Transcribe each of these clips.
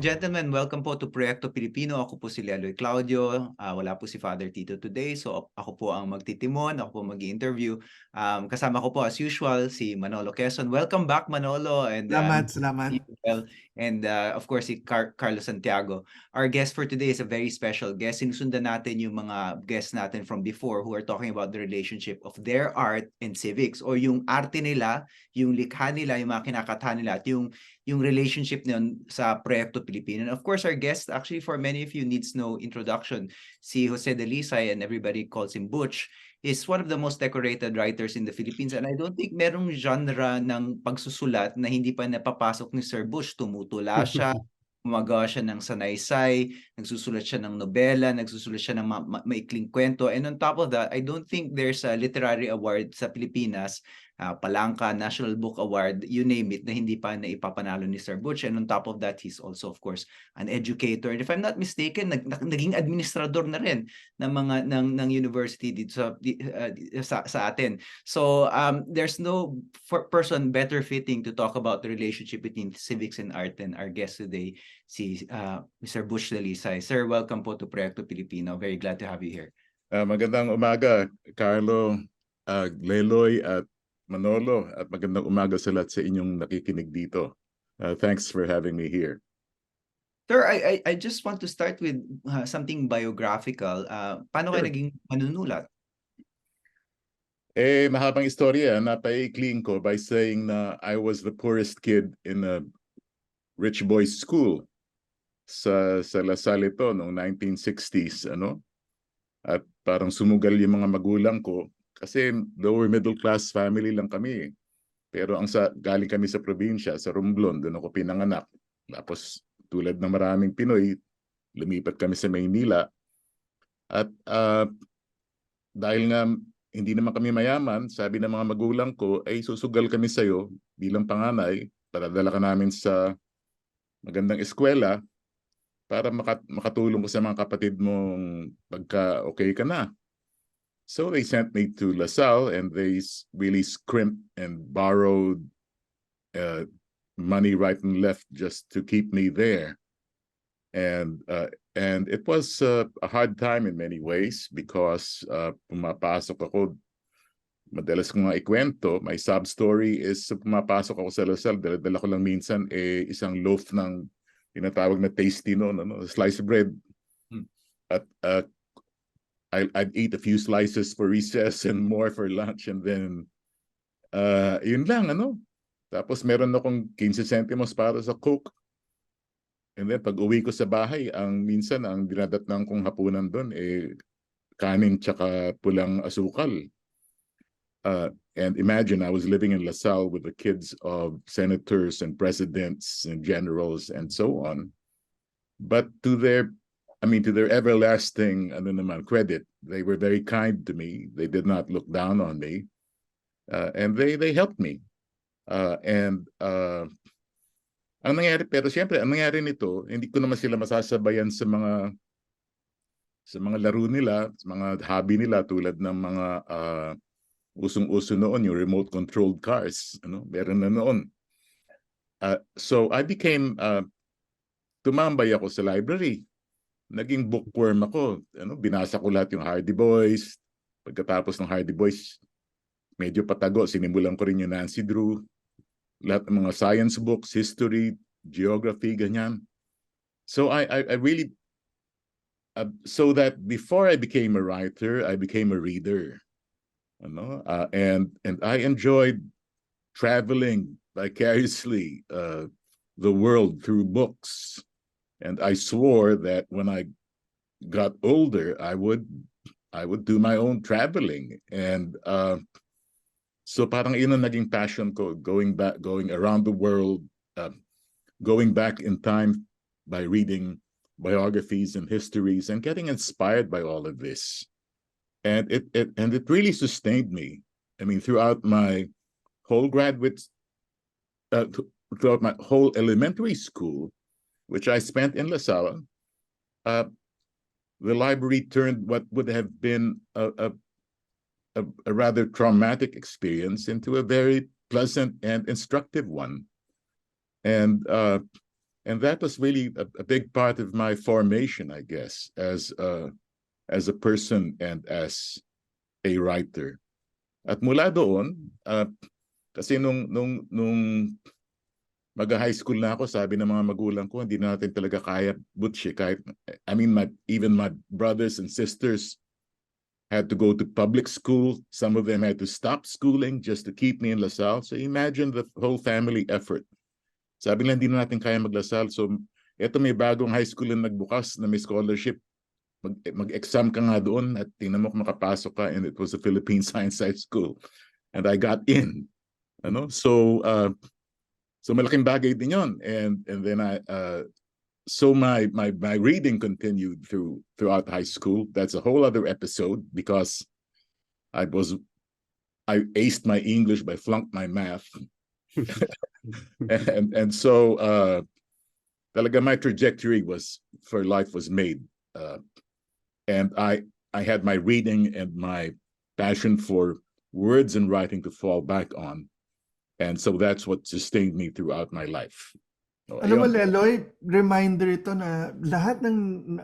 gentlemen, welcome po to Proyekto Pilipino. Ako po si Leloy Claudio. Wala po si Father Tito today. So ako po ang magtitimon, ako po mag-i-interview. Kasama ko po as usual si Manolo Quezon. Welcome back Manolo and Salamat. well. And of course si Carlo Santiago. Our guest for today is a very special guest. Sinusundan natin yung mga guests natin from before who are talking about the relationship of their art and civics, or yung arte nila, yung likha nila, yung mga kinakatha nila, at yung relationship niyon sa Proyekto Pilipino. And of course, our guest, actually for many of you needs no introduction, si Jose Dalisay, and everybody calls him Butch, is one of the most decorated writers in the Philippines. And I don't think merong genre ng pagsusulat na hindi pa napapasok ni Sir Butch. Tumutula siya, gumagawa siya ng sanaysay, nagsusulat siya ng nobela, nagsusulat siya ng maikling kwento. And on top of that, I don't think there's a literary award sa Pilipinas, Palangka, National Book Award, you name it, na hindi pa naipapanalo ni Sir Butch. And on top of that, he's also, of course, an educator. And if I'm not mistaken, naging administrador na rin ng university dito sa atin. So there's no person better fitting to talk about the relationship between civics and art than our guest today, si Mr. Butch Dalisay. Sir, welcome po to Proyekto Pilipino. Very glad to have you here. Magandang umaga, Carlo, Leloy at Manolo, at magandang umaga sa lahat sa inyong nakikinig dito. Thanks for having me here. Sir, I just want to start with something biographical. Paano kayo naging manunulat? Mahabang istorya. Napaikling ko by saying na I was the poorest kid in a rich boys school sa Lasal ito noong 1960s. At parang sumugal yung mga magulang ko kasi lower middle class family lang kami. Pero galing kami sa probinsya, sa Romblon, doon ako pinanganak. Tapos tulad ng maraming Pinoy, lumipat kami sa Maynila. At dahil nga hindi naman kami mayaman, sabi ng mga magulang ko, ay susugal kami sa'yo bilang panganay, paradala ka namin sa magandang eskwela para makatulong ko sa mga kapatid mong pagka okay ka na. So they sent me to LaSalle, and they really scrimped and borrowed money right and left just to keep me there. And it was a hard time in many ways because pumapasok ako, madalas ko nga ikwento, my sub story is pumapasok ako sa LaSalle, dala ko lang minsan isang loaf ng tinatawag na tasty slice of bread. At I'd eat a few slices for recess and more for lunch, and then yun lang Tapos meron akong 15 centimos para sa Coke. And then pag uwi ko sa bahay, minsan ang dinadatnan kong hapunan doon kanin tsaka pulang asukal. And imagine I was living in LaSalle with the kids of senators and presidents and generals and so on. But to their everlasting credit, they were very kind to me. They did not look down on me, and they helped me. Ang nangyari, pero siyempre, ang nangyari nito, hindi ko naman sila masasabayan sa mga laro nila, sa mga hobby nila, tulad ng mga usong-uso noon, yung remote-controlled cars. Meron na noon. So I became tumambay ako sa library. Naging bookworm ako. Binasa ko lahat yung Hardy Boys. Pagkatapos ng Hardy Boys, medyo patago. Sinimulan ko rin yung Nancy Drew. Lahat ng mga science books, history, geography, ganyan. So I really, so that before I became a writer, I became a reader. And I enjoyed traveling vicariously the world through books. And I swore that when I got older, I would do my own traveling. And so parang yun ang naging passion ko, going around the world, going back in time by reading biographies and histories and getting inspired by all of this. And it really sustained me. I mean, throughout my whole throughout my whole elementary school, which I spent in LaSalle, the library turned what would have been a rather traumatic experience into a very pleasant and instructive one. And And that was really a big part of my formation, I guess, as a person and as a writer. At mula doon, kasi nung mag-high school na ako, sabi ng mga magulang ko, hindi na natin talaga kaya, Butch, kahit, I mean, even my brothers and sisters had to go to public school. Some of them had to stop schooling just to keep me in LaSalle. So imagine the whole family effort. Sabi nila, hindi na natin kaya mag-LaSalle. So eto, may bagong high school na nagbukas na may scholarship. Mag-exam ka nga doon at tingnan mo kung makapasok ka, and it was a Philippine Science High School. And I got in. Ano? So malaking bagay din yun. And then so my reading continued throughout high school. That's a whole other episode because I aced my English, but I flunked my math. and so talaga my trajectory for life was made. And I had my reading and my passion for words and writing to fall back on. And so that's what sustained me throughout my life. So, Alam mo, ayun. Leloy, reminder ito na lahat ng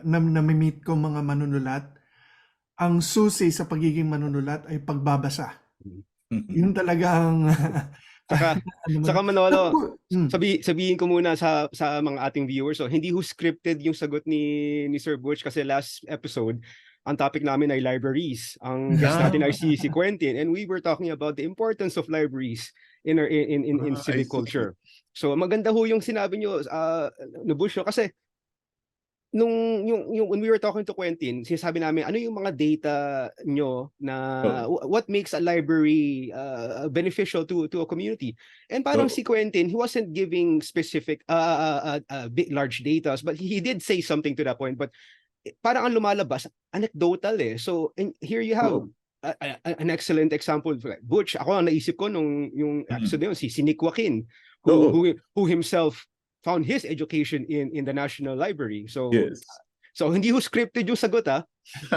namimit ko mga manunulat, ang susi sa pagiging manunulat ay pagbabasa. Yun talagang Saka, ano mo saka na. Manolo, Mm. sabihin ko muna sa mga ating viewers, so hindi ho scripted yung sagot ni Sir Butch kasi last episode, ang topic namin ay libraries. Ang guest natin ay si Quentin, and we were talking about the importance of libraries in our in civic culture. So maganda ho yung sinabi nyo na Butch, kasi yung when we were talking to Quentin, sinasabi namin ano yung mga data nyo na what makes a library beneficial to a community. And parang si Quentin, he wasn't giving specific big large data, but he did say something to that point, but parang ang lumalabas anecdotal eh. So here you have an excellent example. Butch, ako ang naisip ko nung yung episode yun, si Nick Joaquin, who himself found his education in the National Library. So yes. So hindi ho scripted yung sagot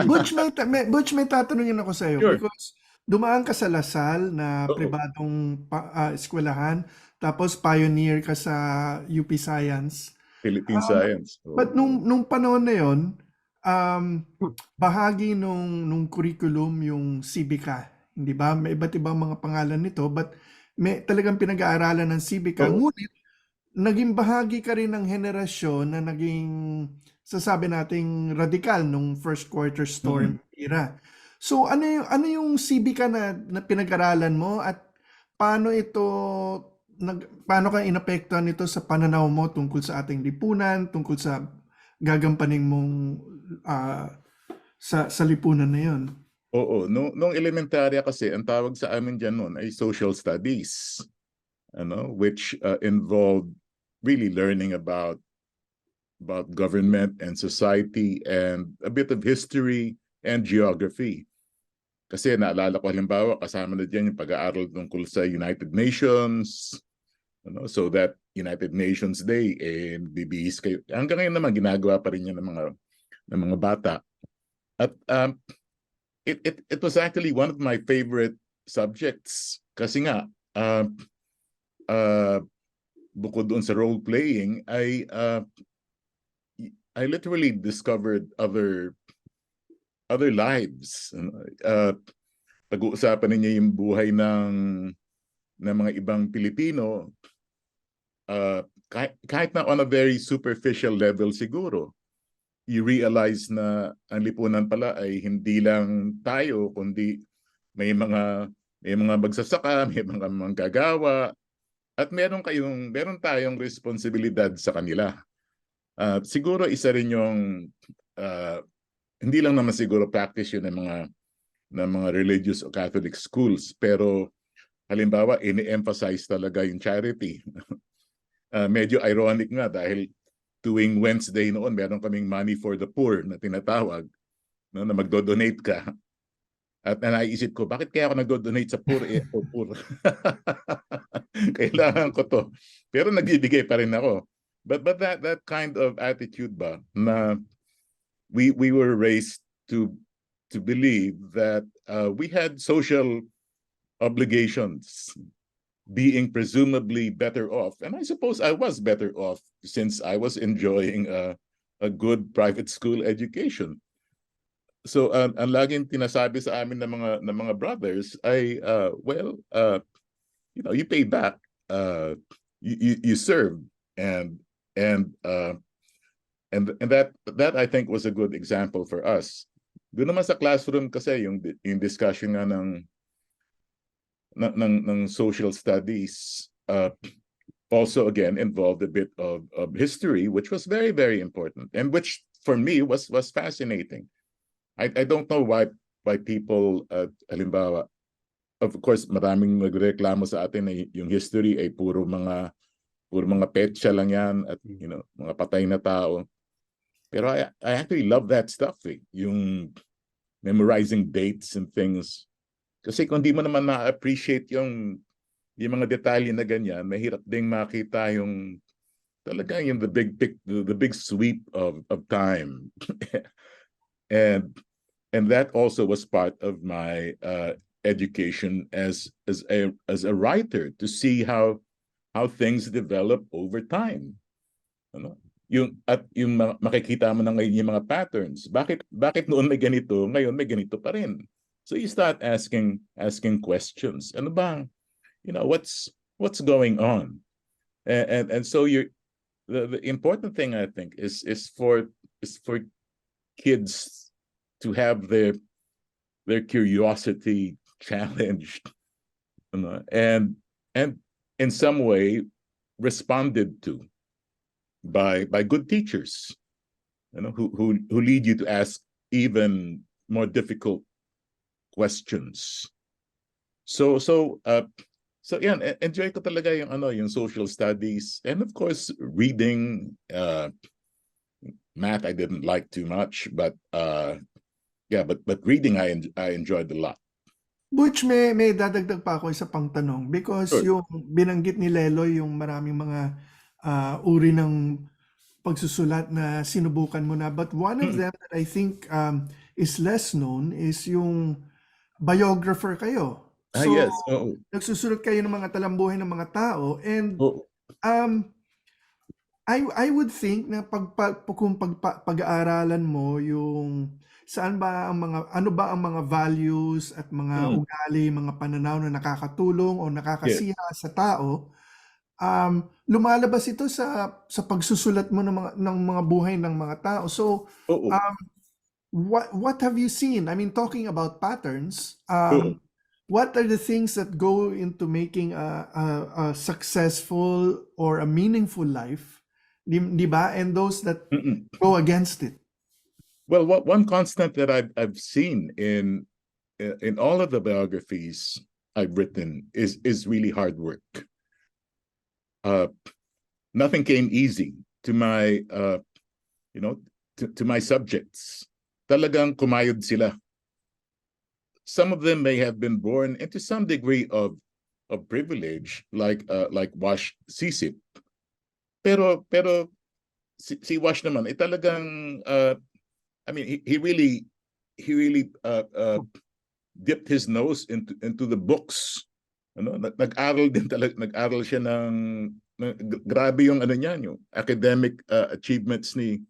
Butch, may tatanungin ako sa iyo, Sure. because dumaan ka sa Lasal na pribadong eskwelahan, tapos pioneer ka sa UP Science. Philippine Science. But nung panahon na yon, bahagi nung curriculum yung Sibika, hindi ba? May iba't ibang mga pangalan nito, but may talagang pinag-aaralan ng Sibika. Ngunit naging bahagi ka rin ng henerasyon na naging, sasabi nating radikal nung first quarter storm era. So ano yung Sibika na pinag-aralan mo, at paano ka inapektuhan nito sa pananaw mo tungkol sa ating lipunan, tungkol sa gagampaning mong sa lipunan na yon? Oo, nung elementarya kasi ang tawag sa amin diyan noon ay social studies. Which involved really learning about government and society and a bit of history and geography. Kasi naalala ko halimbawa, kasama na diyan yung pag-aaral tungkol sa United Nations, so that United Nations Day, bibihis kayo. Hanggang ngayon naman ginagawa pa rin yan ng mga bata. At it was actually one of my favorite subjects kasi nga bukod doon sa role playing, I literally discovered other lives. Pag-uusapan ninyo yung buhay ng mga ibang Pilipino, kahit na on a very superficial level siguro, you realize na ang lipunan pala ay hindi lang tayo, kundi may mga magsasaka, may mga manggagawa, at meron tayong responsibilidad sa kanila. Siguro isa rin yung hindi lang naman siguro practice yun ng mga religious o Catholic schools, pero halimbawa ini-emphasize talaga yung charity. Medyo ironic nga dahil tuwing Wednesday noon meron kaming money for the poor na tinatawag, na magdo-donate ka. At naisip ko, bakit kaya ako nag-donate sa poor? Poor. Kailangan ko to. Pero nagbibigay pa rin ako. But that kind of attitude ba, na we were raised to believe that we had social obligations being presumably better off. And I suppose I was better off since I was enjoying a good private school education. So ang laging tinasabi sa amin ng mga brothers ay you pay back, you serve, and that I think was a good example for us. Doon naman sa classroom kasi yung discussion nga ng social studies also again involved a bit of history, which was very, very important, and which for me was fascinating. I don't know why people halimbawa, of course maraming nagreklamo sa atin na yung history ay puro mga petsa lang yan at mga patay na tao. Pero I actually love that stuff, yung memorizing dates and things. Kasi kung di mo naman ma-appreciate yung mga detalye na ganyan, mahirap ding makita yung talaga yung the big sweep of time. and that also was part of my education as a writer, to see how things develop over time. Yung makikita mo na ngayon yung mga patterns. Bakit noon may ganito, ngayon may ganito pa rin? So you start asking questions. Ano ba? What's going on? And so the important thing, I think, is for kids to have their curiosity challenged, and in some way responded to by good teachers, who lead you to ask even more difficult questions. So yeah, enjoy ko talaga yung social studies, and of course reading. Math I didn't like too much, but but reading I enjoyed a lot. Butch, may dadagdag pa ako isa pang tanong, because Sure. yung binanggit ni Leloy yung maraming mga uri ng pagsusulat na sinubukan mo na, but one of them that I think is less known is yung biographer kayo. So Yes. nagsusulat kayo ng mga talambuhay ng mga tao, and I would think na kung pag-aaralan mo yung ano ba ang mga values at mga ugali, mga pananaw na nakakatulong o nakakasiya sa tao, lumalabas ito sa pagsusulat mo ng mga buhay ng mga tao. So what have you seen? I mean, talking about patterns, what are the things that go into making a successful or a meaningful life? Di ba? And those that go against it. Well, one constant that I've seen in all of the biographies I've written is really hard work. Nothing came easy to my to my subjects. Talagang kumayod sila. Some of them may have been born into some degree of privilege, like Wash Sisip. Pero si Wash naman talagang I mean he really dipped his nose into the books. Nag-aral siya ng grabe yung yung academic achievements ni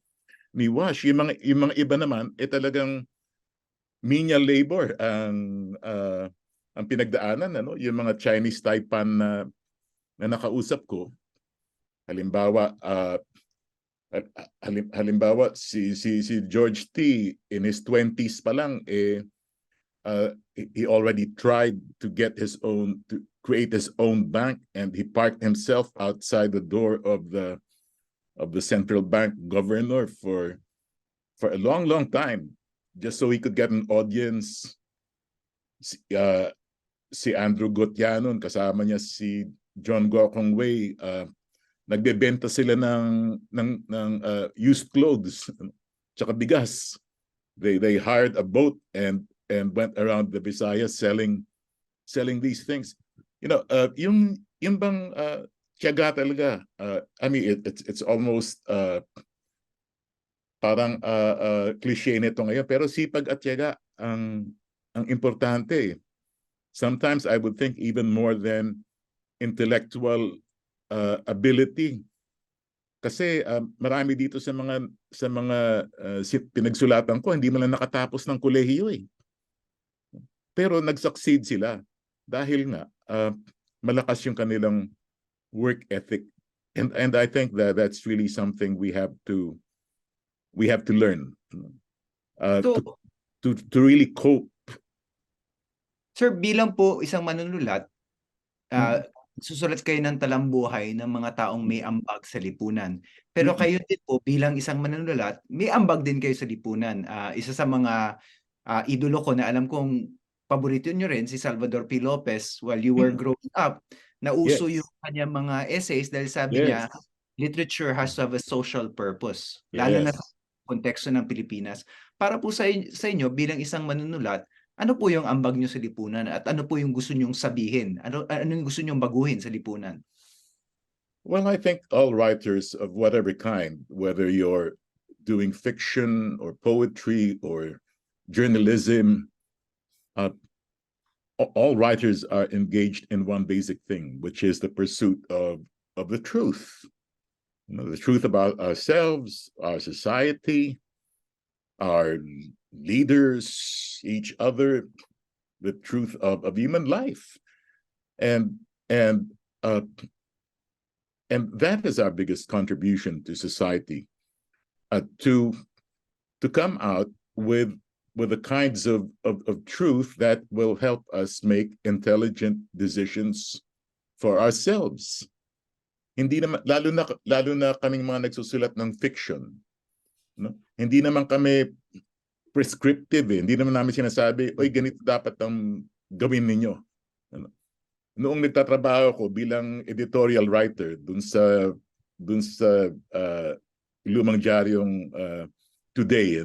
Wash. Yung mga iba naman talagang menial labor ang pinagdaanan, yung mga Chinese Taipan na nakausap ko. Halimbawa si George T. in his 20s pa lang he already tried to create his own bank, and he parked himself outside the door of the central bank governor for a long time, just so he could get an audience. Si Andrew Gutyanon, kasama niya si John Gokong Wei, nagbebenta sila ng used clothes tsaka bigas. They hired a boat and went around the Visayas selling these things. Yung bang tiyaga talaga. I mean it's almost parang cliche nito ngayon, pero sipag at tiyaga ang importante. Sometimes I would think even more than intellectual ability. Kasi marami dito sa mga pinagsulatan ko, hindi man lang nakatapos ng kolehiyo eh. Pero nag-succeed sila dahil nga malakas yung kanilang work ethic. And I think that's really something we have to learn So, to really cope. sir, bilang po isang manunulat, susulat kayo ng talambuhay ng mga taong may ambag sa lipunan. Pero kayo din po bilang isang manunulat, may ambag din kayo sa lipunan. Isa sa mga idolo ko na alam kong paborito nyo rin, si Salvador P. Lopez, while you were growing up, nauso Yes. yung kanyang mga essays dahil sabi niya, literature has to have a social purpose, lalo na sa konteksto ng Pilipinas. Para po sa inyo bilang isang manunulat, ano po yung ambag nyo sa lipunan at ano po yung gusto nyong sabihin? Ano yung gusto nyong baguhin sa lipunan? Well, I think all writers of whatever kind, whether you're doing fiction or poetry or journalism, all writers are engaged in one basic thing, which is the pursuit of the truth. The truth about ourselves, our society, our leaders, each other, the truth of human life. And that is our biggest contribution to society, to come out with the kinds of truth that will help us make intelligent decisions for ourselves. Hindi naman, lalo na kaming mga nagsusulat ng fiction, no? Hindi naman kami prescriptive eh. Hindi naman namin sinasabi, oy, ganito dapat ang gawin ninyo. Ano? Noong nagtatrabaho ko bilang editorial writer dun sa lumang diaryong Today,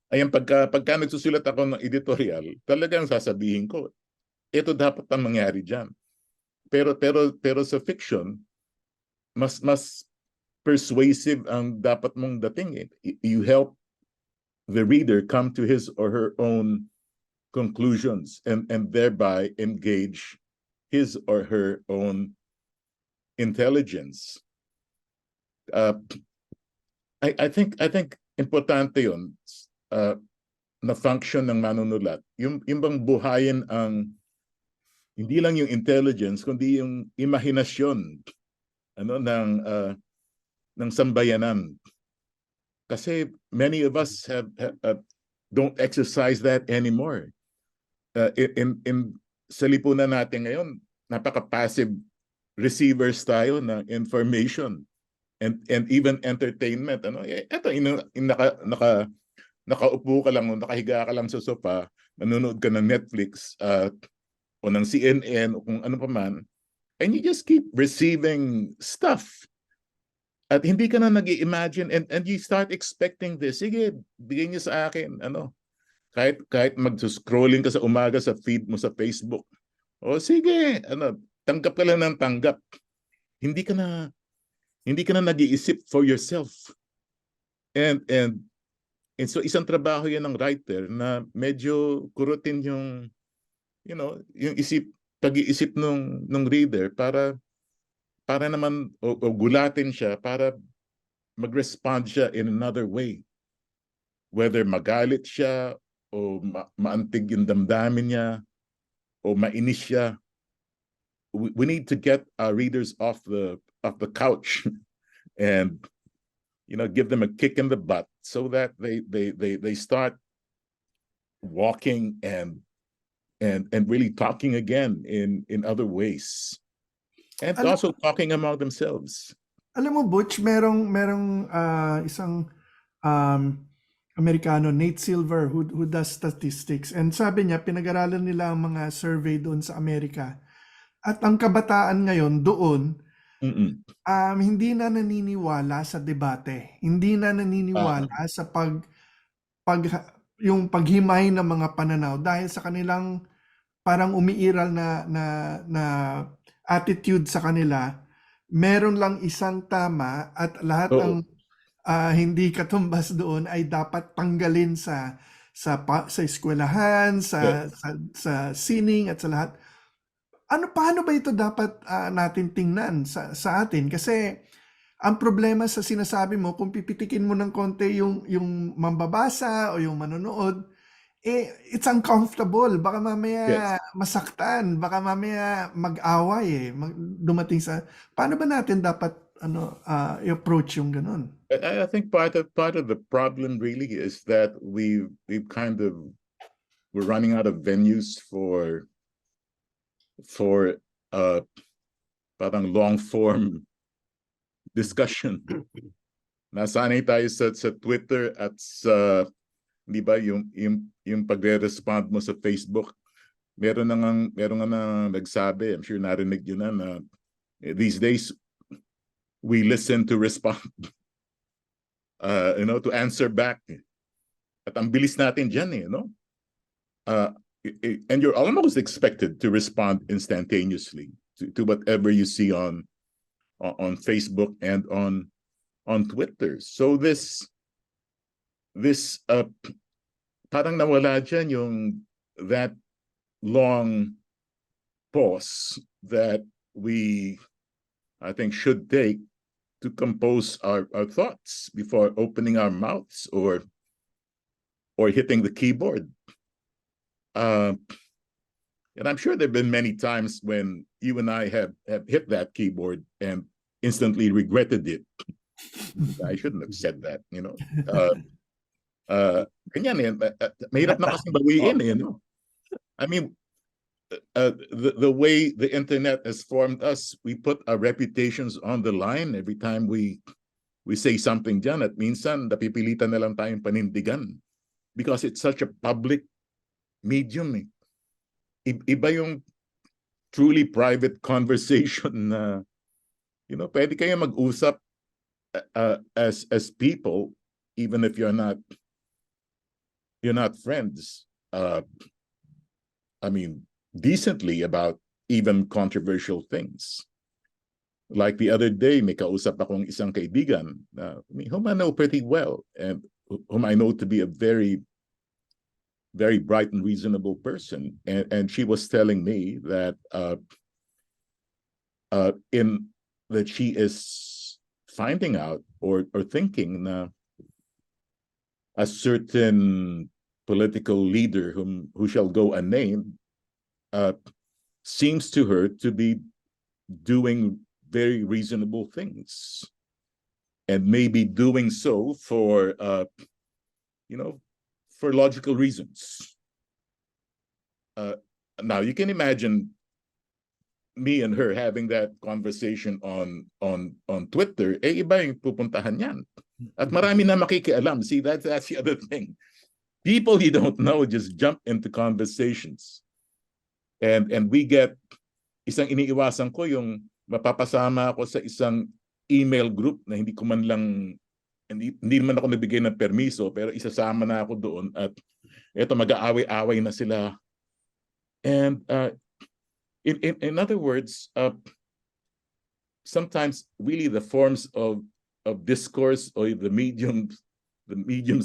ayan, pagka nagsusulat ako ng editorial, talagang sasabihin ko, ito dapat ang mangyari diyan. Pero sa fiction, mas persuasive ang dapat mong dating eh. You help the reader come to his or her own conclusions and thereby engage his or her own intelligence. I think importante yun na function ng manunulat. Yung bang buhayin ang hindi lang yung intelligence kundi yung imahinasyon ng sambayanan. Kasi many of us don't exercise that anymore. Sa lipunan natin ngayon, napaka-passive receivers tayo ng information and even entertainment. Ito, nakaupo ka lang, nakahiga ka lang sa sofa, nanonood ka ng Netflix o ng CNN o kung ano pa man, and you just keep receiving stuff. At hindi ka na nag-i-imagine and you start expecting this. Sige, bigay niyo sa akin. Kahit mag-scrolling ka sa umaga sa feed mo sa Facebook. O sige, tanggap ka lang ng tanggap. Hindi ka na nag-iisip for yourself. And so isang trabaho yan ng writer na medyo kurutin yung yung pag-iisip ng reader para naman o gulatin siya para mag-respond siya in another way. Whether magalit siya o maantig yung damdamin niya o mainis siya. We need to get our readers off the couch and give them a kick in the butt so that they start walking and really talking again in other ways. And also talking among themselves. Alam mo, Butch, merong isang Amerikano, Nate Silver, who does statistics. And sabi niya, pinag-aralan nila ang mga survey doon sa Amerika. At ang kabataan ngayon doon, hindi na naniniwala sa debate. Hindi na naniniwala sa yung paghimay ng mga pananaw dahil sa kanilang parang umiiral na attitude sa kanila, meron lang isang tama at lahat ng hindi katumbas doon ay dapat tanggalin sa eskwelahan, sa sining at sa lahat. paano ba ito dapat natin tingnan sa atin? Kasi ang problema sa sinasabi mo, kung pipitikin mo ng konti yung mambabasa o yung manonood, it's uncomfortable. Baka mamaya Yes. masaktan, baka mamaya mag-away dumating sa paano ba natin dapat i-approach yung ganun? I think part of the problem really is that we're running out of venues for parang long form discussion. Nasanay tayo sa Twitter at sa, di ba, yung pagre-respond mo sa Facebook. Meron nga nagsabi, I'm sure narinig yun na these days we listen to respond, to answer back. At ang bilis natin dyan, and you're almost expected to respond instantaneously to whatever you see on Facebook and on Twitter. So this parang nawala dyan yung that long pause that we, I think, should take to compose our thoughts before opening our mouths or hitting the keyboard. And I'm sure there have been many times when you and I have hit that keyboard and instantly regretted it. I shouldn't have said that, Ganyan mahirap na kasi bawiin, I mean, the way the internet has formed us, we put our reputations on the line every time we say something dyan, at minsan napipilitan na lang tayong panindigan because it's such a public medium. Iba yung truly private conversation na, pwede kayo mag-usap as people, even if you're not friends. I mean, decently about even controversial things. Like the other day, may kausap akong isang kaibigan whom I know pretty well and whom I know to be a very, very bright and reasonable person. And she was telling me that that she is finding out or thinking na a certain political leader who shall go unnamed seems to her to be doing very reasonable things and maybe doing so for for logical reasons. Now you can imagine me and her having that conversation on Twitter, iba yung pupuntahan yan. At marami na makikialam. See, that's the other thing. People you don't know just jump into conversations. And we get, isang iniiwasan ko yung mapapasama ako sa isang email group na hindi ko man lang, hindi naman ako nabigay ng permiso, pero isasama na ako doon at eto mag-aaway-aaway na sila. And in other words, sometimes really the forms of discourse or the mediums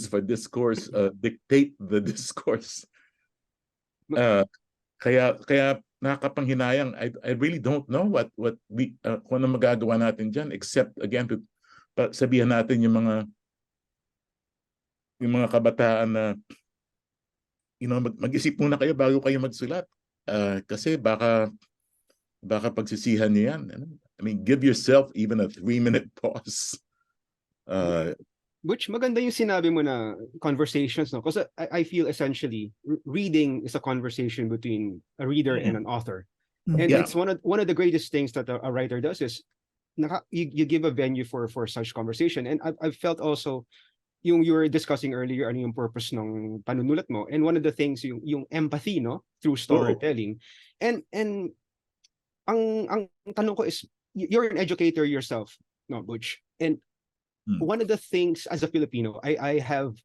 for discourse dictate the discourse. Kaya nakakapanghinayang. I really don't know what we kung ano magagawa natin diyan except again to sabihan natin yung mga kabataan na mag-isip muna kayo bago kayo magsulat. Kasi baka pagsisihan niyo yan. I mean, give yourself even a 3-minute pause. Butch, maganda yung sinabi mo na conversations, no? Because I feel essentially reading is a conversation between a reader and an author. And it's one of the greatest things that a writer does is you give a venue for such conversation. And I've felt also yung you were discussing earlier ano yung purpose ng panunulat mo, and one of the things yung empathy, no, through storytelling. And ang tanong ko is, you're an educator yourself, no, Butch, and one of the things as a Filipino I have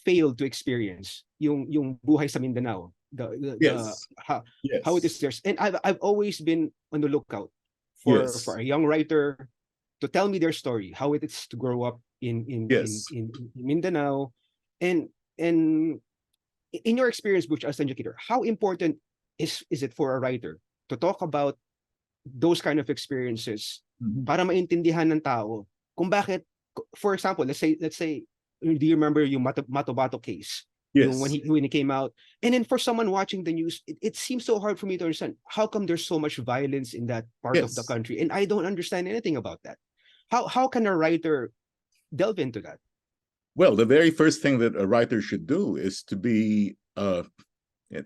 failed to experience yung buhay sa Mindanao, how it is there, and I've always been on the lookout for a young writer to tell me their story, how it is to grow up in Mindanao, and in your experience, Butch, as an educator, how important is it for a writer to talk about those kind of experiences Mhm. para maintindihan ng tao kung bakit, for example, let's say, do you remember yung Matobato case? Yung Yes. when he came out, and then for someone watching the news, it seems so hard for me to understand how come there's so much violence in that part of the Yes. country, and I don't understand anything about that. How can a writer delve into that? Well, the very first thing that a writer should do is to be,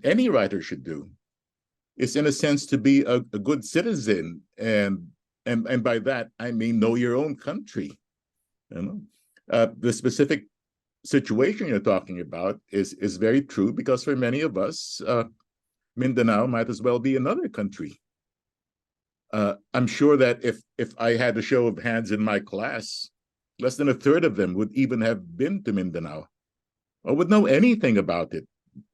any writer should do, is in a sense to be a good citizen, and by that I mean know your own country. You know, the specific situation you're talking about is very true, because for many of us, Mindanao might as well be another country. I'm sure that if I had a show of hands in my class, less than a third of them would even have been to Mindanao or would know anything about it,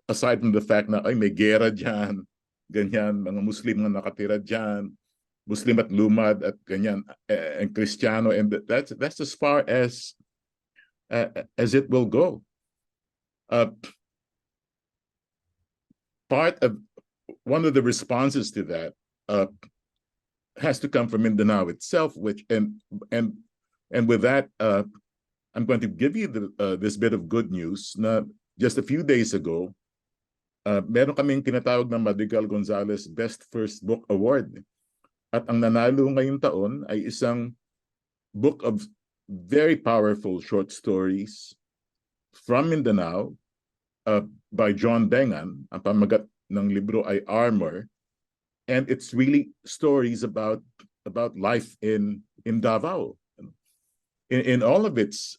aside from the fact na ay may gera dyan, ganyan, mga Muslim na nakatira dyan, Muslim at lumad at ganyan, and Kristiyano, and that's as far as it will go. One of the responses to that has to come from Mindanao itself, which and with that, I'm going to give you this bit of good news. Na just a few days ago, meron kaming tinatawag na Madrigal Gonzalez Best First Book Award. At ang nanalo ngayong taon ay isang book of very powerful short stories from Mindanao by John Bengan. Ang pamagat ng libro ay Armor. And it's really stories about life in Davao, in all of its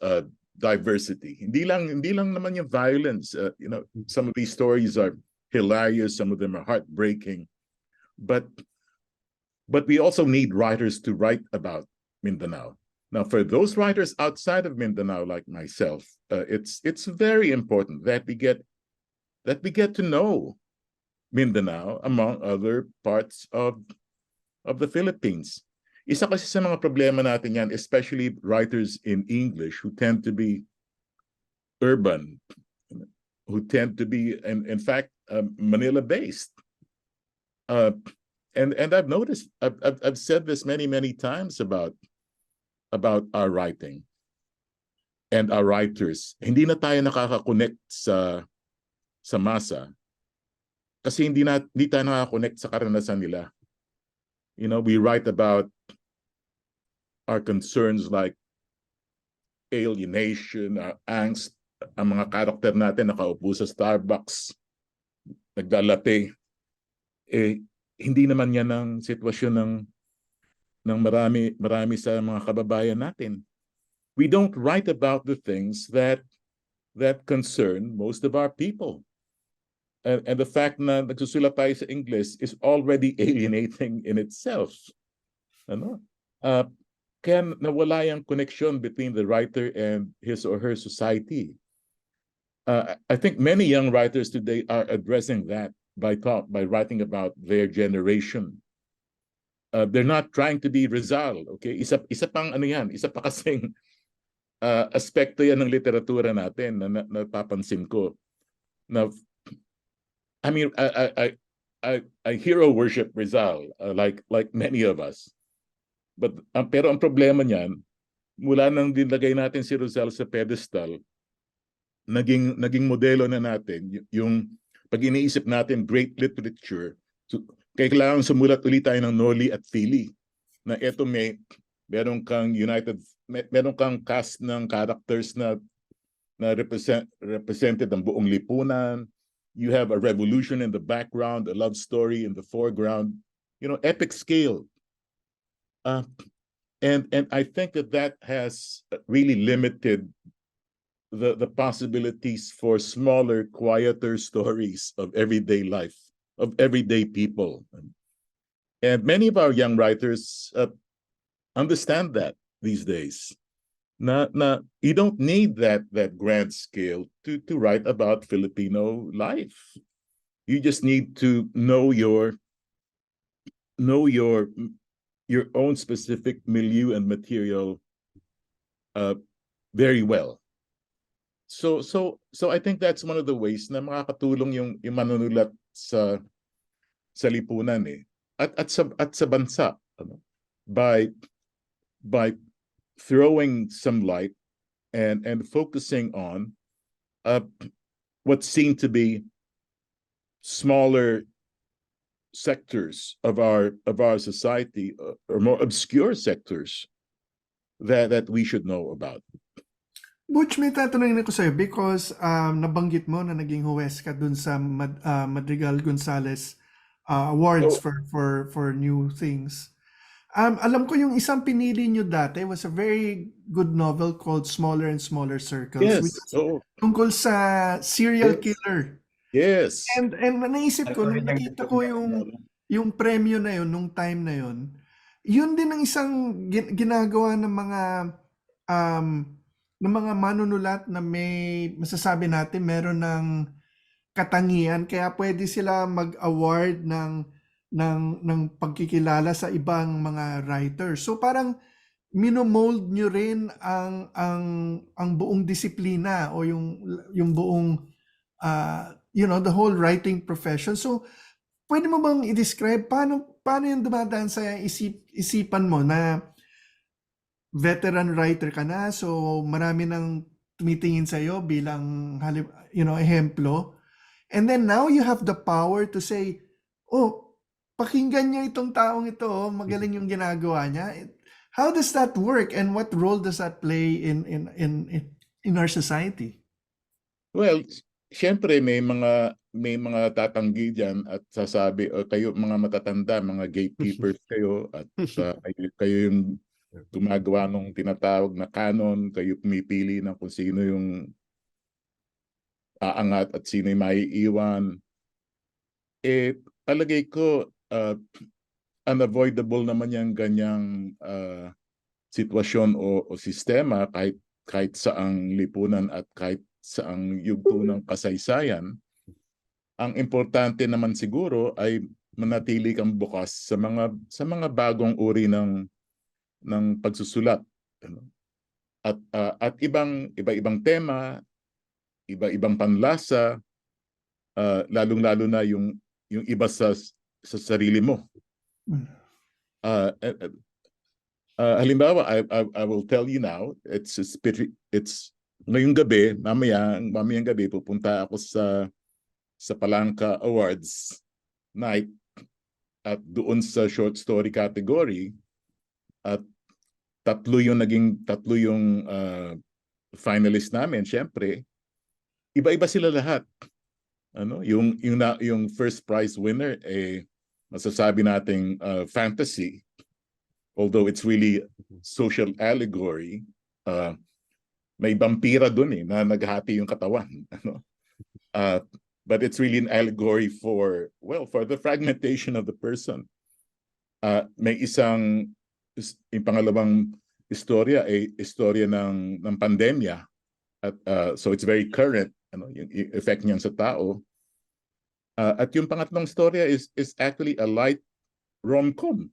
diversity. Hindi lang naman yung violence. Some of these stories are hilarious, some of them are heartbreaking, but we also need writers to write about Mindanao. Now, for those writers outside of Mindanao, like myself, it's very important that we get to know Mindanao among other parts of the Philippines. Isa kasi sa mga problema natin yan, especially writers in English who tend to be urban, who tend to be, in fact, Manila-based. And I've noticed, I've said this many times about our writing and our writers. Hindi na tayo nakaka-connect sa masa kasi hindi tayo nakaka-connect sa karanasan nila. We write about our concerns like alienation, angst. Ang mga karakter natin nakaupo sa Starbucks, naglalate. Hindi naman yan ang sitwasyon ng marami sa mga kababayan natin. We don't write about the things that concern most of our people. And the fact na nagsusulat tayo sa English is already alienating in itself. Kaya nawala yung connection between the writer and his or her society. I think many young writers today are addressing that by writing about their generation. They're not trying to be Rizal, okay? Isa pang ano yan, isa pa kasing aspekto yan ng literatura natin na napapansin ko. Now, I mean, I hero worship Rizal, like many of us. But pero ang problema niyan, mula nang dinlagay natin si Rizal sa pedestal, naging modelo na natin yung pag iniisip natin great literature. So, kailangan sumulat ulit tayo ng Noli at Fili. Na eto meron kang cast ng characters na represented ang buong lipunan. You have a revolution in the background, a love story in the foreground, epic scale. And I think that has really limited the possibilities for smaller, quieter stories of everyday life, of everyday people. And many of our young writers understand that these days. You don't need that grand scale to write about Filipino life. You just need to know your own specific milieu and material very well. So I think that's one of the ways na makakatulong yung manunulat sa lipunan . sa bansa, ano, by throwing some light and focusing on what seem to be smaller sectors of our society, or more obscure sectors that we should know about. Butch, may tatanungin ako sa'yo because nabanggit mo na naging huwes ka dun sa Madrigal Gonzalez awards for new things. Alam ko yung isang pinili nyo dati was a very good novel called Smaller and Smaller Circles, which Yes. was tungkol sa serial killer. Yes. And naisip ko, nung nakita ko yung premyo na yun, nung time na yun, yun din ang isang ginagawa ng mga manunulat na may masasabi natin meron ng katangian, kaya pwede sila mag-award ng pagkikilala sa ibang mga writers. So parang minomold nyo rin ang buong disiplina o yung buong the whole writing profession. So pwede mo bang i-describe paano yung dumadaan sa isipan mo na veteran writer ka na, so marami nang tumitingin sa iyo bilang ehemplo, and then now you have the power to say, oh, pakinggan niyo itong taong ito, magaling yung ginagawa niya. How does that work, and what role does that play in our society? Well, syempre may mga tatanggi diyan at sasabi, kayo mga matatanda, mga gatekeepers kayo, at kayo yung gumagawa ng tinatawag na canon, kayo pumipili ng kung sino yung aangat at sino yung maiiwan. Palagay ko unavoidable naman yung ganyang sitwasyon o sistema kahit saang lipunan at kahit saang yugto ng kasaysayan. Ang importante naman siguro ay manatili kang bukas sa mga bagong uri ng pagsusulat, at iba-ibang tema, iba-ibang panlasa, lalong-lalo na yung iba sa sarili mo. Halimbawa, I will tell you now, it's ngayong gabi, mamayang gabi pupunta ako sa Palangka Awards night, at doon sa short story category, at tatlo yung finalist namin. Syempre, iba-iba sila lahat. Yung first prize winner masasabi nating fantasy, although it's really social allegory. May vampira doon na naghati yung katawan. But it's really an allegory for the fragmentation of the person. May yung pangalawang istorya ay istorya ng pandemya, at so it's very current, yung effect niyan sa tao. At yung pangatlong istorya is actually a light rom-com,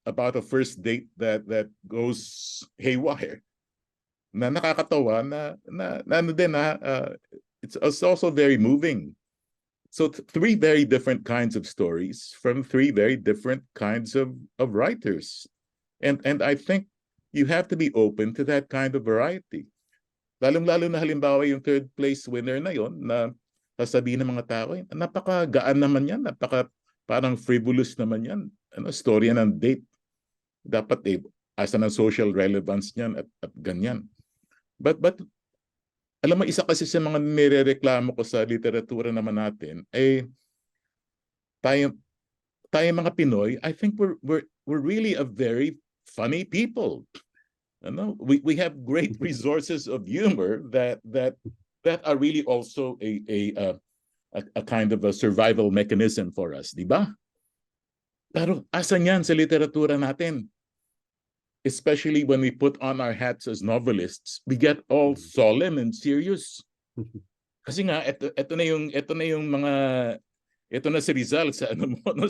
about a first date that goes haywire, na nakakatawa, it's also very moving. So three very different kinds of stories from three very different kinds of writers. And I think you have to be open to that kind of variety. Lalong-lalo na halimbawa yung third place winner na yon, na sasabihin ng mga tao, napakagaan naman yan, parang frivolous naman yan. Storya ng date. Dapat asa ng social relevance niyan at ganyan. But alam mo, isa kasi sa mga nirereklamo ko sa literatura naman natin tayo mga Pinoy, I think we're really a very funny people. We have great resources of humor that are really also a kind of a survival mechanism for us, di ba? Pero asan yan sa literatura natin? Especially when we put on our hats as novelists, we get all solemn and serious. Kasi nga, ito na si Rizal sa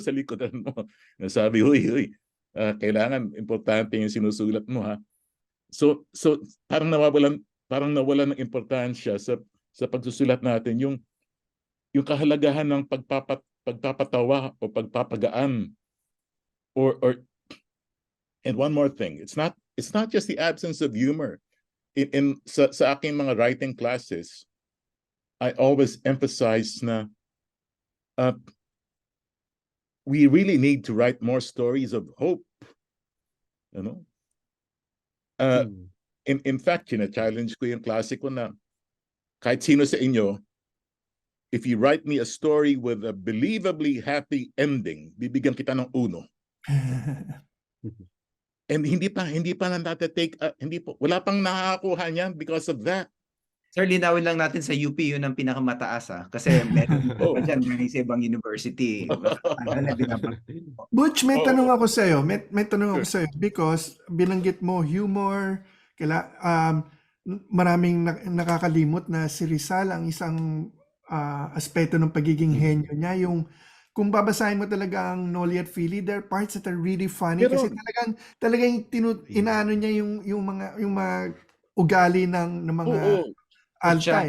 sa likodan mo. Nasabi, huy, kailangan, importante yung sinusulat mo, ha. So parang nawalan ng importansya sa pagsusulat natin yung kahalagahan ng pagpapatawa o pagpapagaan or and one more thing, it's not just the absence of humor. Sa aking mga writing classes, I always emphasize na we really need to write more stories of hope. You know? In fact, challenge ko yung klase ko na kahit sino sa inyo, if you write me a story with a believably happy ending, bibigyan kita ng 1. And hindi pa na natatake, wala pang nakakakuha niyan because of that. Sir, linawin lang natin sa UP, yun ang pinakamataas kasi meron pa dyan galing sa ibang university. Butch, may tanong ako sa iyo. May tanong ako sa iyo because binanggit mo humor, maraming nakakalimot na si Rizal ang isang aspeto ng pagiging henyo niya, yung kung babasahin mo talaga ang Noli at Fili, there are parts that are really funny kasi talagang inaano niya yung mga ugali ng mga alta.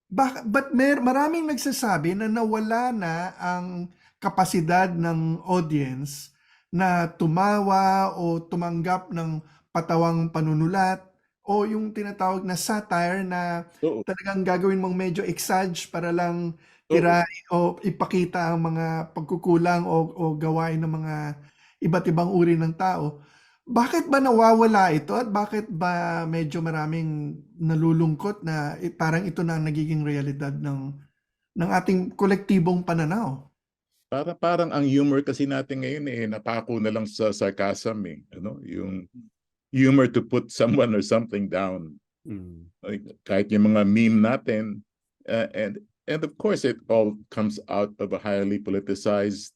But maraming nagsasabi na nawala na ang kapasidad ng audience na tumawa o tumanggap ng patawang panunulat o yung tinatawag na satire na talagang gagawin mong medyo exage para lang o ipakita ang mga pagkukulang o gawain ng mga iba't ibang uri ng tao. Bakit ba nawawala ito at bakit ba medyo maraming nalulungkot na parang ito na ang nagiging realidad ng ating kolektibong pananaw? Parang ang humor kasi natin ngayon napako na lang sa sarcasm yung humor to put someone or something down. Kahit yung mga meme natin and of course it all comes out of a highly politicized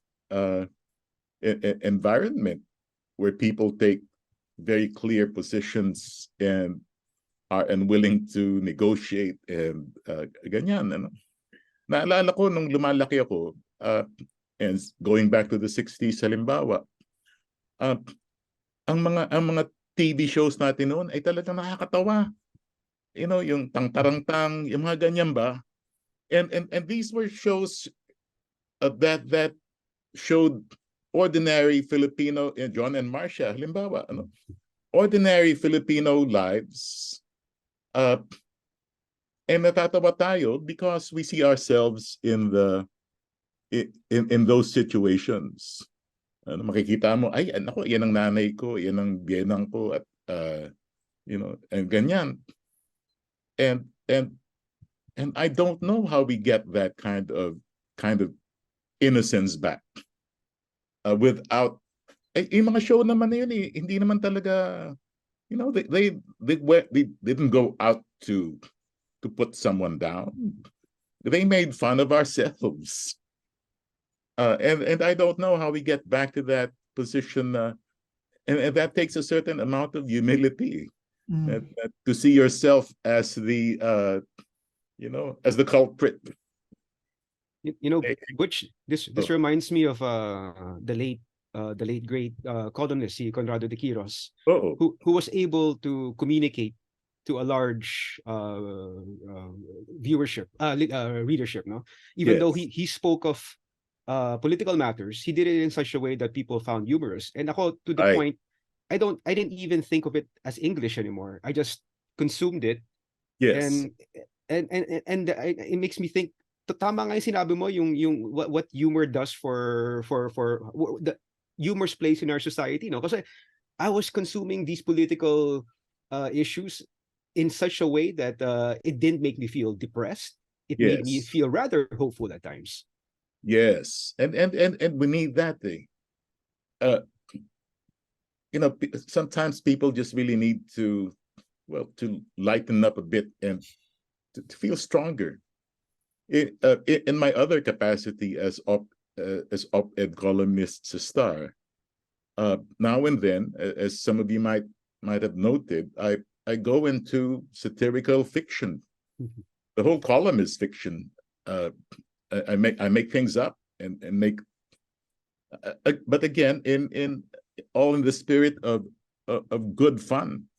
environment where people take very clear positions and are unwilling to negotiate and ganyan. Naalala ko nung lumalaki ako, and going back to the 60s halimbawa, ang mga TV shows natin noon ay talagang nakakatawa. Yung tang-tarang-tang, yung mga ganyan ba? And these were shows that showed ordinary Filipino, John and Marcia, halimbawa, ordinary Filipino lives, and natatawa tayo because we see ourselves in those situations. Makikita mo, ay, nako, yan ang nanay ko, yan ang biyenang ko, at and ganyan. And I don't know how we get that kind of innocence back without yung mga show naman na yun hindi naman talaga they didn't go out to put someone down. They made fun of ourselves. And I don't know how we get back to that position, and that takes a certain amount of humility to see yourself as the as the culprit. Butch, this reminds me of the late great columnist, si Conrado de Quiros, who was able to communicate to a large readership, even though he spoke of political matters, he did it in such a way that people found humorous. And ako, to the point, I didn't even think of it as English anymore. I just consumed it. Yes. And it makes me think, tama nga yung sinabi mo, yung what humor does for the humor's place in our society, kasi I was consuming these political issues in such a way that it didn't make me feel depressed. It made me feel rather hopeful at times. Yes, and we need that thing. Sometimes people just really need to lighten up a bit and to feel stronger. In my other capacity as op-ed columnist sa Star, now and then, as some of you might have noted, I go into satirical fiction. The whole column is fiction. I make things up and make, but again, in all in the spirit of good fun.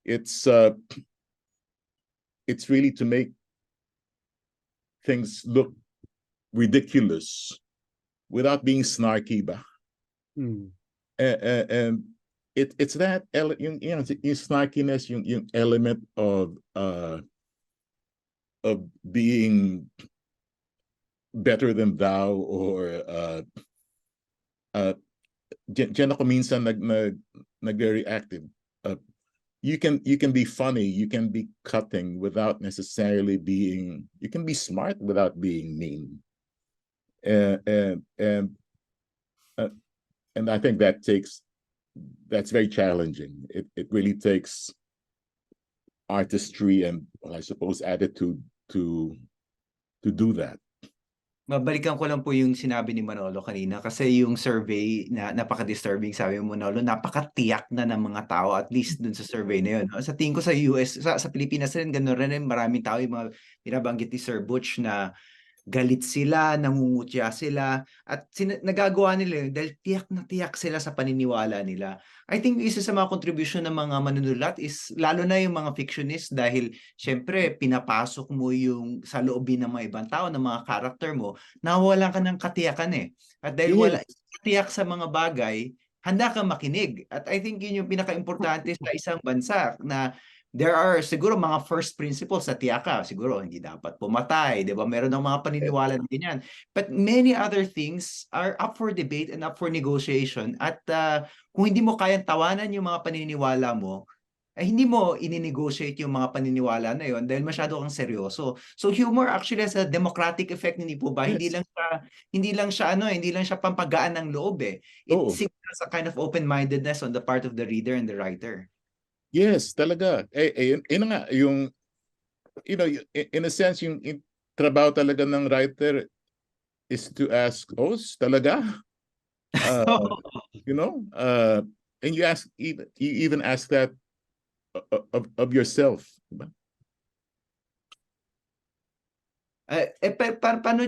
It's really to make things look ridiculous without being snarky ba? Mm. And it's that yung snarkiness, yung element of being better than thou, or diyan ako minsan nag-reactive. You can be funny, you can be cutting without necessarily being, you can be smart without being mean. And I think that's very challenging. It really takes artistry and, well, I suppose, attitude to do that. Mabalikan ko lang po yung sinabi ni Manolo kanina, kasi yung survey na napaka-disturbing, sabi mo, Manolo, napakatiyak na ng mga tao, at least dun sa survey na yun. Sa tingin ko sa US, sa Pilipinas rin, gano'n rin, maraming tao, yung mga binabanggit ni Sir Butch na galit sila, nangungutya sila, at nagagawa nila yun dahil tiyak na tiyak sila sa paniniwala nila. I think isa sa mga contribution ng mga manunulat is lalo na yung mga fictionist, dahil syempre pinapasok mo yung sa loobin ng mga ibang tao, ng mga character mo, nawawalan ka ng katiyakan eh. At dahil wala katiyak sa mga bagay, handa kang makinig. At I think yun yung pinaka-importante sa isang bansa, na there are siguro mga first principles sa tiyaka. Siguro hindi dapat pumatay, 'di ba? Meron ng mga paniniwala din yan. But many other things are up for debate and up for negotiation. At kung hindi mo kayang tawanan yung mga paniniwala mo, ay hindi mo ini-negotiate yung mga paniniwala na yon dahil masyado kang seryoso. So humor actually has a democratic effect, hindi po ba? Yes. Hindi lang siya pampagaan ng loob eh. It signals a kind of open-mindedness on the part of the reader and the writer. Yes, talaga. Yun nga, yung, in a sense, yung trabaho talaga ng writer is to ask, talaga? And you even ask that of yourself. Diba?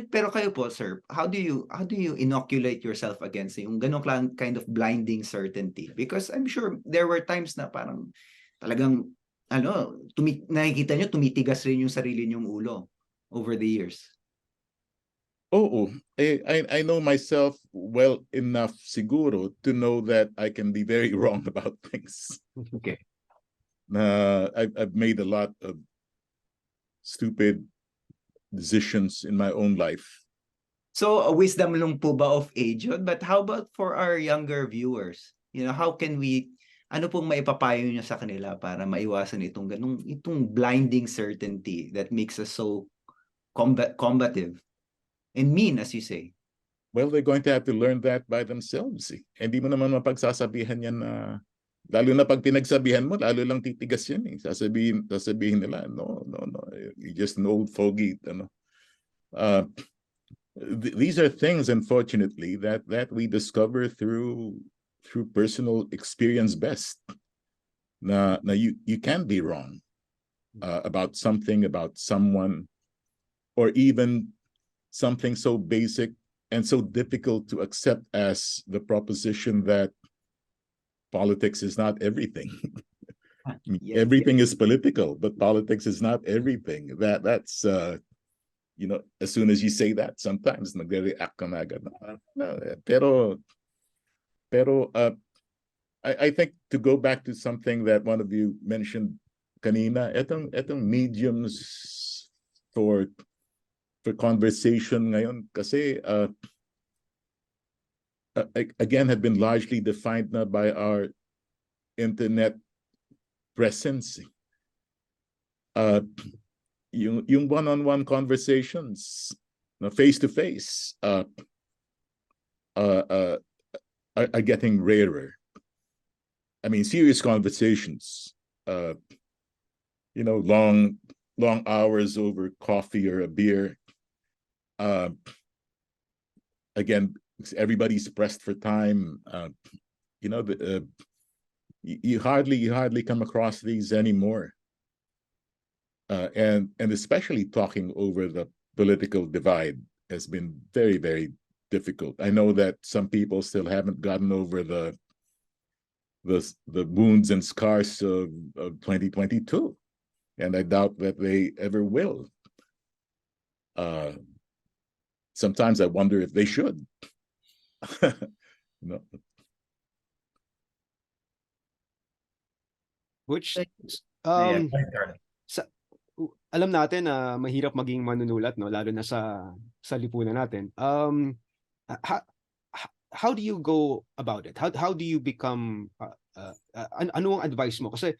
Pero kayo po, sir, how do you inoculate yourself against yung ganong kind of blinding certainty? Because I'm sure there were times na parang talagang nakikita nyo tumitigas rin yung sarili nyong ulo over the years. I know myself well enough siguro to know that I can be very wrong about things. Okay. I've made a lot of stupid decisions in my own life. So a wisdom lang po ba of age yun? But how about for our younger viewers? How can we, ano pong maipapayo niyo sa kanila para maiwasan itong blinding certainty that makes us so combative and mean, as you say? Well, they're going to have to learn that by themselves. Hindi mo naman mapagsasabihan yan na, lalo na pag pinagsabihan mo, lalo lang titigas yan. Sasabihin nila, no, you're just an old fogey. These are things, unfortunately, that we discover through personal experience best. Na you can be wrong about something, about someone, or even something so basic and so difficult to accept as the proposition that politics is not everything. Yes, everything is political, but politics is not everything. That's as soon as you say that, sometimes nagre-react ka na agad. Pero I think, to go back to something that one of you mentioned kanina, etong mediums for conversation ngayon kasi again have been largely defined na by our internet presence. Yung one-on-one conversations, face to face, are getting rarer. I mean, serious conversations, long hours over coffee or a beer. Again, everybody's pressed for time. You hardly come across these anymore. And especially talking over the political divide has been very, very difficult. I know that some people still haven't gotten over the wounds and scars of 2022, and I doubt that they ever will. sometimes I wonder if they should. No. Which Ayan. alam natin na mahirap maging manunulat, no, lalo na sa lipunan natin. How do you go about it? How do you become ano ang advice mo? Kasi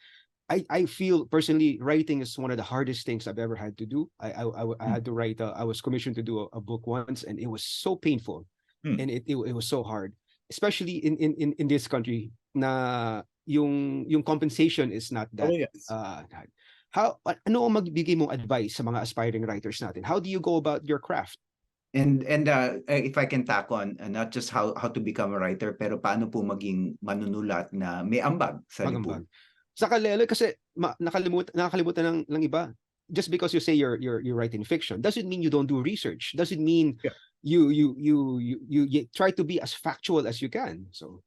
I feel personally writing is one of the hardest things I've ever had to do. I had to write I was commissioned to do a book once, and it was so painful. And it was so hard, especially in this country na yung compensation is not that yes. ano ang magbigay mong advice sa mga aspiring writers natin? How do you go about your craft? And if I can tack on, not just how to become a writer, pero paano po maging manunulat na may ambag sa Magambag. libro. Saka Leloy, kasi nakakalimutan ng iba. Just because you say you're writing fiction doesn't mean you don't do research. Doesn't mean you try to be as factual as you can. So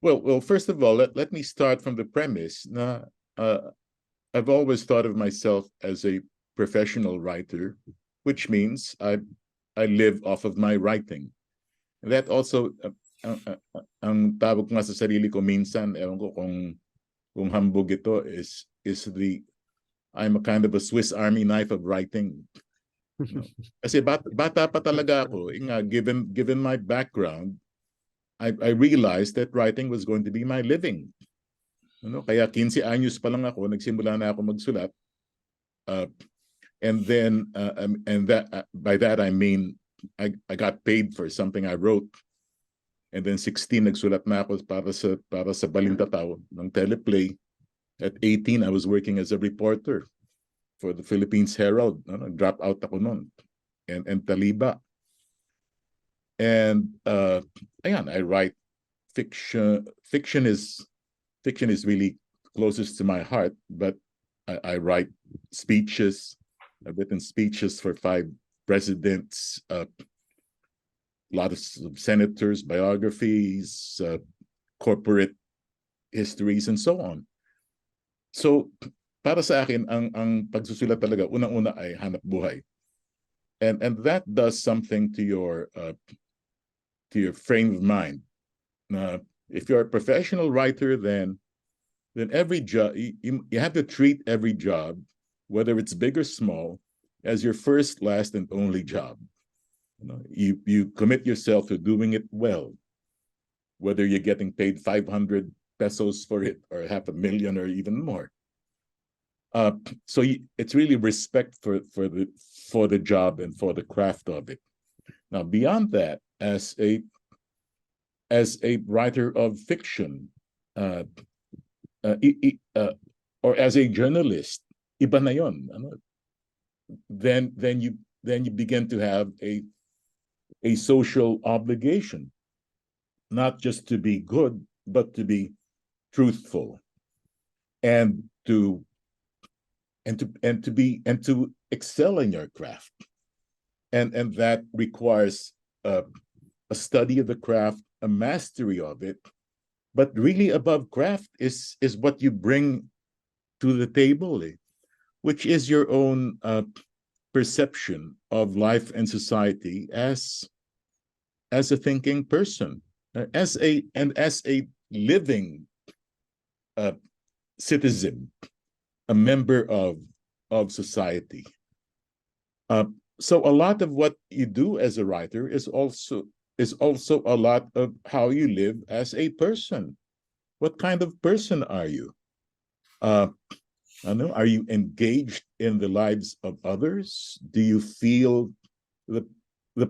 Well, first of all, let me start from the premise na I've always thought of myself as a professional writer, which means I live off of my writing. And that also, ang tawag ko nga sa sarili ko minsan, ewan ko kung hambog ito, is I'm a kind of a Swiss Army knife of writing. No? Kasi bata pa talaga ako, given my background, I realized that writing was going to be my living. Ano? Kaya 15 anyos pa lang ako, nagsimula na ako magsulat. And then, by that I mean, I got paid for something I wrote. And then 16, nagsulat na ako para sa Balintataw ng teleplay. At 18, I was working as a reporter for the Philippines Herald. Drop out ako nun. And Taliba. And ayan, I write fiction. Fiction is really closest to my heart, but I write speeches. I've written speeches for 5 presidents, a lot of senators, biographies, corporate histories, and so on. So, para sa akin, ang pagsusulat talaga, unang-una ay hanap buhay. And that does something to your frame of mind. If you're a professional writer, then every job, you have to treat every job, whether it's big or small, as your first, last, and only job. You commit yourself to doing it well, whether you're getting paid 500 pesos for it or 500,000 or even more. So it's really respect for the job and for the craft of it. Now, beyond that, as a writer of fiction, or as a journalist, iba na yun. Then you begin to have a social obligation, not just to be good, but to be truthful, and to excel in your craft, and that requires a study of the craft, a mastery of it. But really, above craft is what you bring to the table, which is your own perception of life and society as a thinking person, as a living citizen, a member of society. So a lot of what you do as a writer is also a lot of how you live as a person. What kind of person are you? Are you engaged in the lives of others? Do you feel the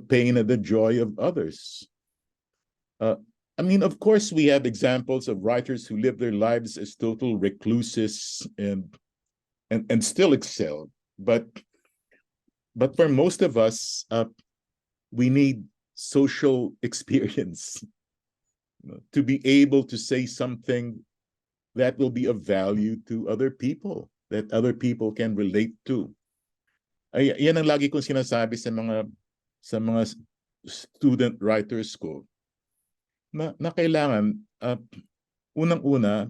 pain and the joy of others? Of course, we have examples of writers who live their lives as total recluses and still excel. But for most of us, we need social experience to be able to say something that will be of value to other people, that other people can relate to. Yan ang lagi kong sinasabi sa mga student writers ko, na kailangan unang-una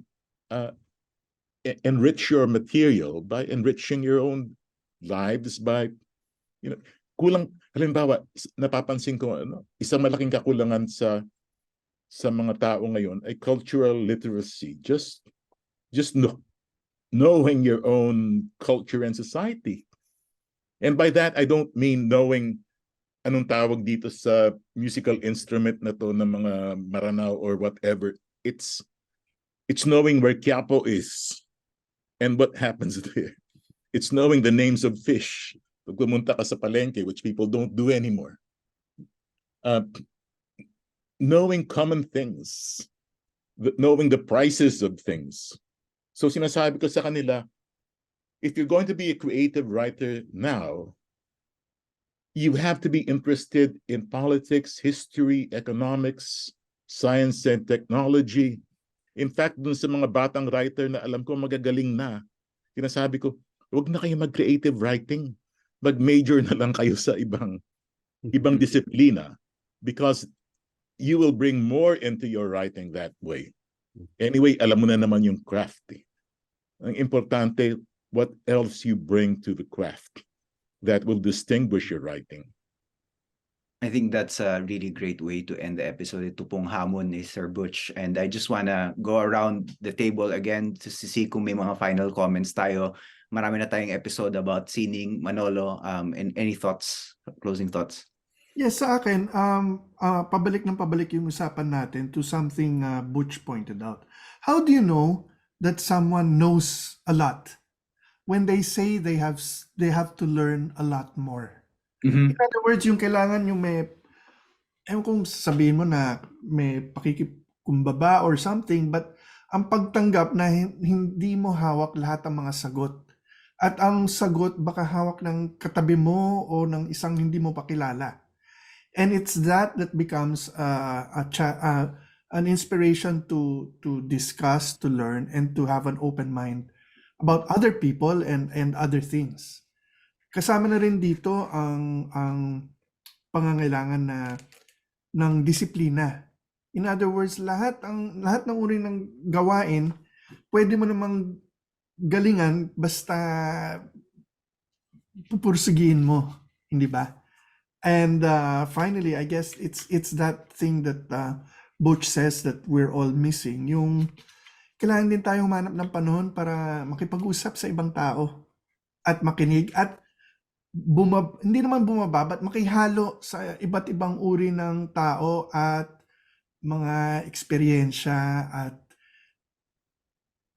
enrich your material by enriching your own lives, by kulang, halimbawa, napapansin ko, isang malaking kakulangan sa mga tao ngayon ay cultural literacy. Just knowing your own culture and society. And by that, I don't mean knowing anong tawag dito sa musical instrument na to ng mga Maranao or whatever. It's knowing where Quiapo is and what happens there. It's knowing the names of fish. Pag pumunta ka sa palengke, which people don't do anymore. Knowing common things. Knowing the prices of things. So sinasabi ko sa kanila, if you're going to be a creative writer now, you have to be interested in politics, history, economics, science and technology. In fact, dun sa mga batang writer na alam ko magagaling na, sinasabi ko, huwag na kayo mag-creative writing. Mag-major na lang kayo sa ibang disiplina because you will bring more into your writing that way. Anyway, alam mo na naman yung craft. Ang importante, what else you bring to the craft that will distinguish your writing. I think that's a really great way to end the episode. Ito pong hamon ni Sir Butch. And I just wanna go around the table again to see kung may mga final comments tayo. Marami na tayong episode about sining, Manolo, and any thoughts, closing thoughts? Yes, sa akin, pabalik yung usapan natin to something Butch pointed out. How do you know that someone knows a lot when they say they have to learn a lot more? In other words, yung kailangan yung may, ewan kung sabihin mo na may pakikikumbaba or something, but ang pagtanggap na hindi mo hawak lahat ng mga sagot. At ang sagot baka hawak ng katabi mo o ng isang hindi mo pakilala. And it's that becomes an inspiration to discuss, to learn, and to have an open mind about other people and other things. Kasama na rin dito ang pangangailangan ng disiplina. In other words, lahat ng uri ng gawain, pwede mo namang galingan basta pupursigihin mo, hindi ba? And finally, I guess it's that thing that Butch says that we're all missing. Yung kailangan din tayo humanap ng panahon para makipag-usap sa ibang tao at makinig at hindi naman bumababa at makihalo sa iba't ibang uri ng tao at mga eksperyensya at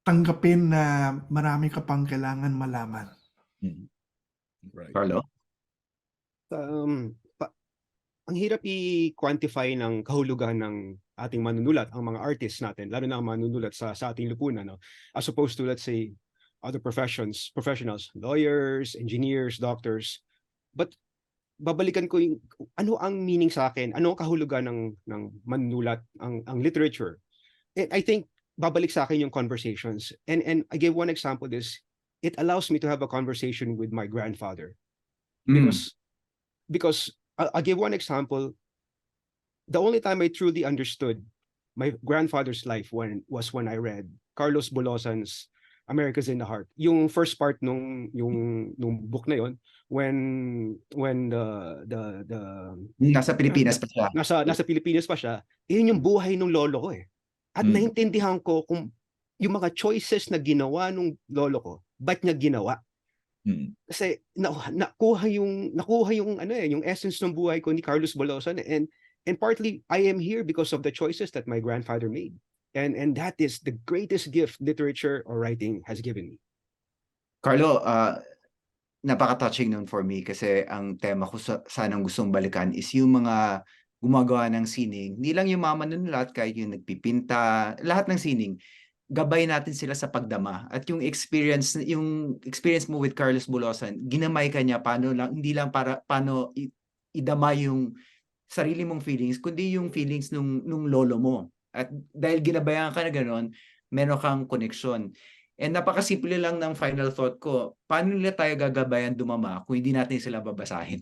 tanggapin na marami ka pang kailangan malaman. Right. Carlo? Ang hirap i-quantify ng kahulugan ng ating manunulat, ang mga artists natin, lalo na ang manunulat sa ating lipunan, no? As opposed to, let's say, other professionals, lawyers, engineers, doctors. But babalikan ko yung ano ang meaning sa akin, ano ang kahulugan ng manunulat, ang literature. And I think babalik sa akin yung conversations. And I gave one example this, it allows me to have a conversation with my grandfather. Because I'll give one example. The only time I truly understood my grandfather's life was when I read Carlos Bolosan's America's in the Heart. Yung first part nung book na yon, when the Nasa Pilipinas pa siya. Nasa Pilipinas pa siya. Yun yung buhay ng lolo ko eh. At naintindihan ko kung yung mga choices na ginawa nung lolo ko, ba't niya ginawa? Kasi nakuha yung yung essence ng buhay ko ni Carlos Bolosan, and partly I am here because of the choices that my grandfather made. And that is the greatest gift literature or writing has given me. Carlo, napaka-touching nun for me kasi ang tema ko sanang gustong balikan is yung mga gumagawa ng sining. Hindi lang yung mga manunulat, kahit yung nagpipinta, lahat ng sining. Gabay natin sila sa pagdama. At yung experience mo with Carlos Bolosan, ginamay ka niya hindi lang paano idama yung sarili mong feelings, kundi yung feelings nung lolo mo. At dahil ginabayan ka na gano'n, meron kang connection. And napakasimple lang ng final thought ko, paano nila tayo gagabayan dumama kung hindi natin sila babasahin?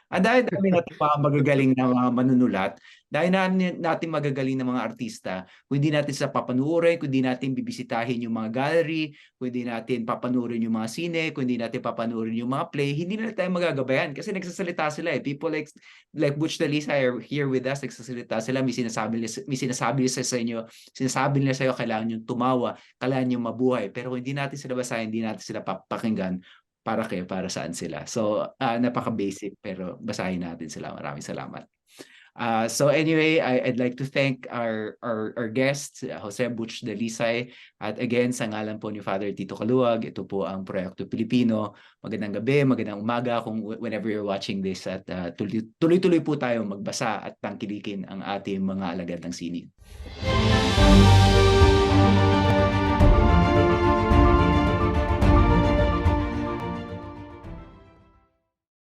Ang dami natin mga magagaling na mga manunulat, dahil natin magagaling na mga artista, kung hindi natin sa papanuorin, kung hindi natin bibisitahin yung mga gallery, kung hindi natin papanuorin yung mga sine, kung hindi natin papanuorin yung mga play, hindi na tayo magagabayan kasi nagsasalita sila eh. People like Butch Dalisay are here with us, nagsasalita sila, may sinasabi nila sa inyo, sinasabi nila sa iyo kailangan yung tumawa, kailangan yung mabuhay. Pero kung hindi natin sila basahin, hindi natin sila pakinggan, para saan sila. So, napaka-basic pero basahin natin sila. Maraming salamat. So anyway, I'd like to thank our guest, Jose Butch Dalisay. At again, sa ngalan po ni Father Tito Kaluwag, ito po ang Proyekto Pilipino. Magandang gabi, magandang umaga kung whenever you're watching this. At tuloy-tuloy po tayo magbasa at tangkilikin ang ating mga alagad ng sining.